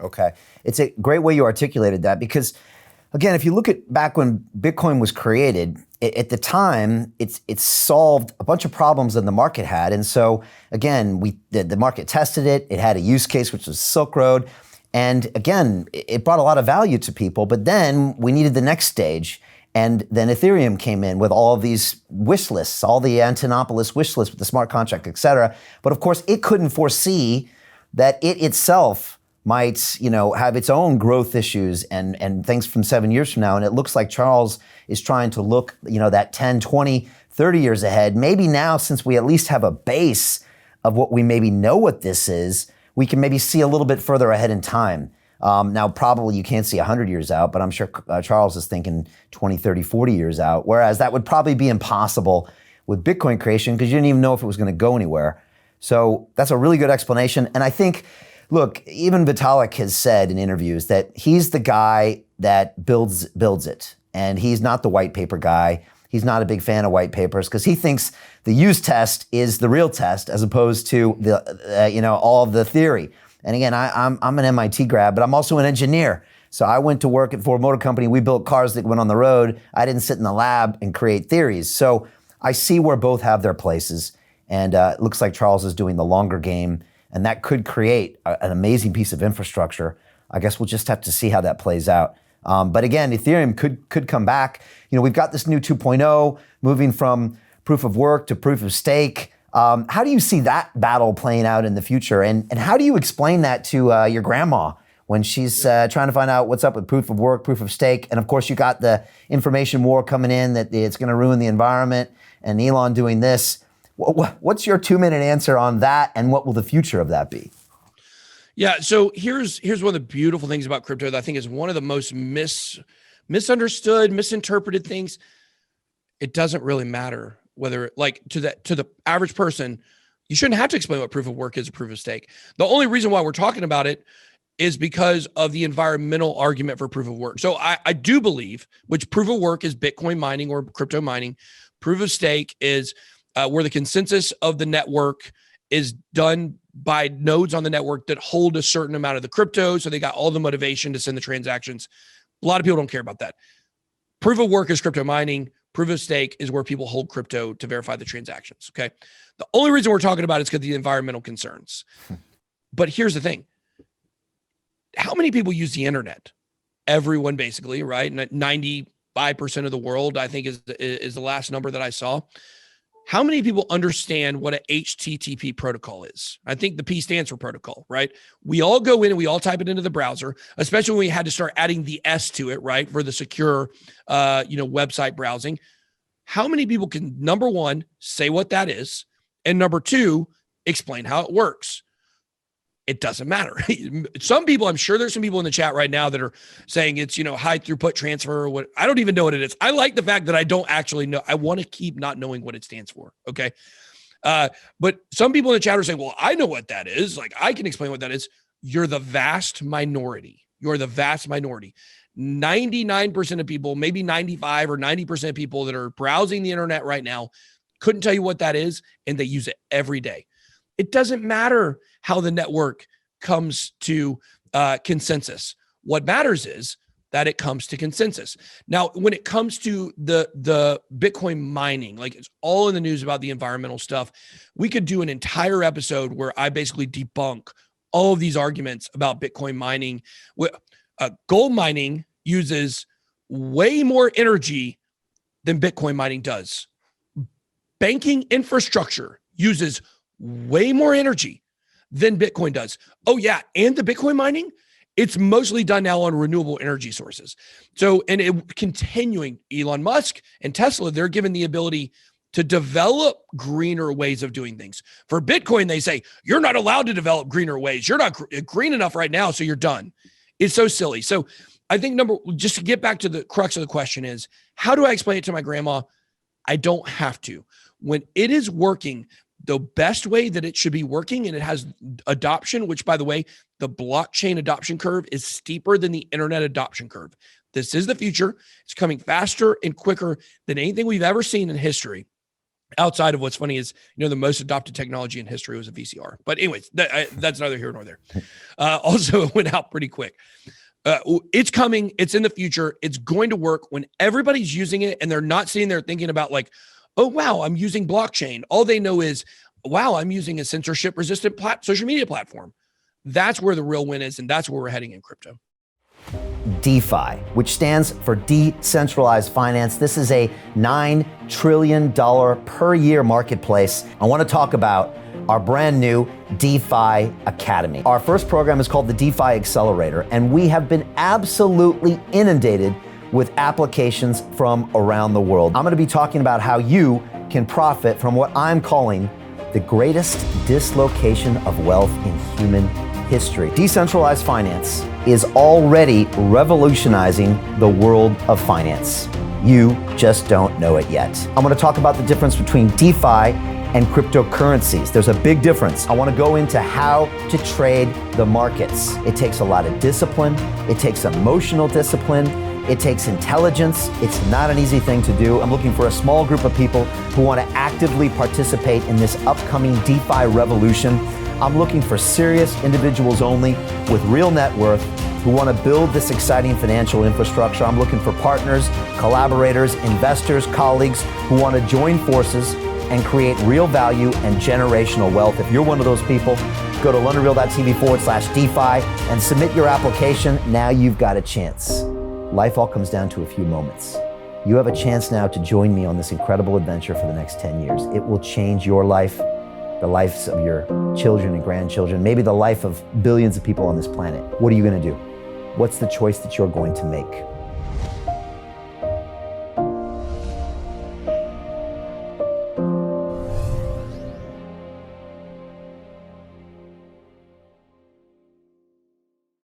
Okay. It's a great way you articulated that because, again, if you look at back when Bitcoin was created, at the time, it solved a bunch of problems that the market had. And so, again, the market tested it. It had a use case, which was Silk Road. And again, it brought a lot of value to people. But then we needed the next stage. And then Ethereum came in with all of these wish lists, all the Antonopoulos wish lists with the smart contract, et cetera. But of course, it couldn't foresee that it itself might, have its own growth issues and things from 7 years from now. And it looks like Charles is trying to look, that 10, 20, 30 years ahead. Maybe now, since we at least have a base of what we maybe know what this is, we can maybe see a little bit further ahead in time. Now, probably you can't see 100 years out, but I'm sure Charles is thinking 20, 30, 40 years out, whereas that would probably be impossible with Bitcoin creation because you didn't even know if it was going to go anywhere. So that's a really good explanation. And I think, look, even Vitalik has said in interviews that he's the guy that builds it, and he's not the white paper guy. He's not a big fan of white papers because he thinks the use test is the real test as opposed to the all of the theory. And again, I'm an MIT grad, but I'm also an engineer. So I went to work at Ford Motor Company. We built cars that went on the road. I didn't sit in the lab and create theories. So I see where both have their places. And it looks like Charles is doing the longer game. And that could create an amazing piece of infrastructure. I guess we'll just have to see how that plays out. But again, Ethereum could come back. We've got this new 2.0 moving from proof of work to proof of stake. How do you see that battle playing out in the future? And how do you explain that to your grandma when she's trying to find out what's up with proof of work, proof of stake? And of course, you got the information war coming in that it's going to ruin the environment and Elon doing this. What's your 2-minute answer on that? And what will the future of that be? Yeah. So here's one of the beautiful things about crypto that I think is one of the most misunderstood, misinterpreted things. It doesn't really matter whether, like, to the average person, you shouldn't have to explain what proof of work is or proof of stake. The only reason why we're talking about it is because of the environmental argument for proof of work. So I do believe, which proof of work is Bitcoin mining or crypto mining. Proof of stake is where the consensus of the network is done by nodes on the network that hold a certain amount of the crypto. So they got all the motivation to send the transactions. A lot of people don't care about that. Proof of work is crypto mining. Proof of stake is where people hold crypto to verify the transactions, okay? The only reason we're talking about it is because of the environmental concerns. But here's the thing. How many people use the internet? Everyone basically, right? 95% of the world, I think, is the last number that I saw. How many people understand what an HTTP protocol is? I think the P stands for protocol, right? We all go in and we all type it into the browser, especially when we had to start adding the S to it, right? For the secure, website browsing. How many people can, number one, say what that is? And number two, explain how it works? It doesn't matter. Some people, I'm sure there's some people in the chat right now that are saying it's, high throughput transfer or what. I don't even know what it is. I like the fact that I don't actually know. I want to keep not knowing what it stands for. Okay. But some people in the chat are saying, well, I know what that is. Like, I can explain what that is. You're the vast minority. You're the vast minority. 99% of people, maybe 95 or 90% of people that are browsing the internet right now couldn't tell you what that is. And they use it every day. It doesn't matter how the network comes to consensus. What matters is that it comes to consensus. Now, when it comes to the Bitcoin mining, like, it's all in the news about the environmental stuff. We could do an entire episode where I basically debunk all of these arguments about Bitcoin mining. Gold mining uses way more energy than Bitcoin mining does. Banking infrastructure uses way more energy than Bitcoin does. Oh yeah. And the Bitcoin mining, it's mostly done now on renewable energy sources. So, and it continuing, Elon Musk and Tesla, they're given the ability to develop greener ways of doing things. For Bitcoin, they say, you're not allowed to develop greener ways. You're not green enough right now, so you're done. It's so silly. So I think just to get back to the crux of the question is, how do I explain it to my grandma? I don't have to. When it is working, the best way that it should be working, and it has adoption, which, by the way, the blockchain adoption curve is steeper than the internet adoption curve. This is the future. It's coming faster and quicker than anything we've ever seen in history. outside of what's funny is, the most adopted technology in history was a VCR. But anyways, that's neither here nor there. Also, it went out pretty quick. It's coming. It's in the future. It's going to work when everybody's using it and they're not sitting there thinking about like, oh, wow, I'm using blockchain. All they know is, wow, I'm using a censorship resistant social media platform. That's where the real win is. And that's where we're heading in crypto. DeFi, which stands for decentralized finance. This is a $9 trillion per year marketplace. I want to talk about our brand new DeFi Academy. Our first program is called the DeFi Accelerator, and we have been absolutely inundated with applications from around the world. I'm going to be talking about how you can profit from what I'm calling the greatest dislocation of wealth in human history. Decentralized finance is already revolutionizing the world of finance. You just don't know it yet. I'm going to talk about the difference between DeFi and cryptocurrencies. There's a big difference. I want to go into how to trade the markets. It takes a lot of discipline. It takes emotional discipline. It takes intelligence. It's not an easy thing to do. I'm looking for a small group of people who want to actively participate in this upcoming DeFi revolution. I'm looking for serious individuals only with real net worth who want to build this exciting financial infrastructure. I'm looking for partners, collaborators, investors, colleagues who want to join forces and create real value and generational wealth. If you're one of those people, go to LondonReal.tv/DeFi and submit your application. Now you've got a chance. Life all comes down to a few moments. You have a chance now to join me on this incredible adventure for the next 10 years. It will change your life, the lives of your children and grandchildren, maybe the life of billions of people on this planet. What are you going to do? What's the choice that you're going to make?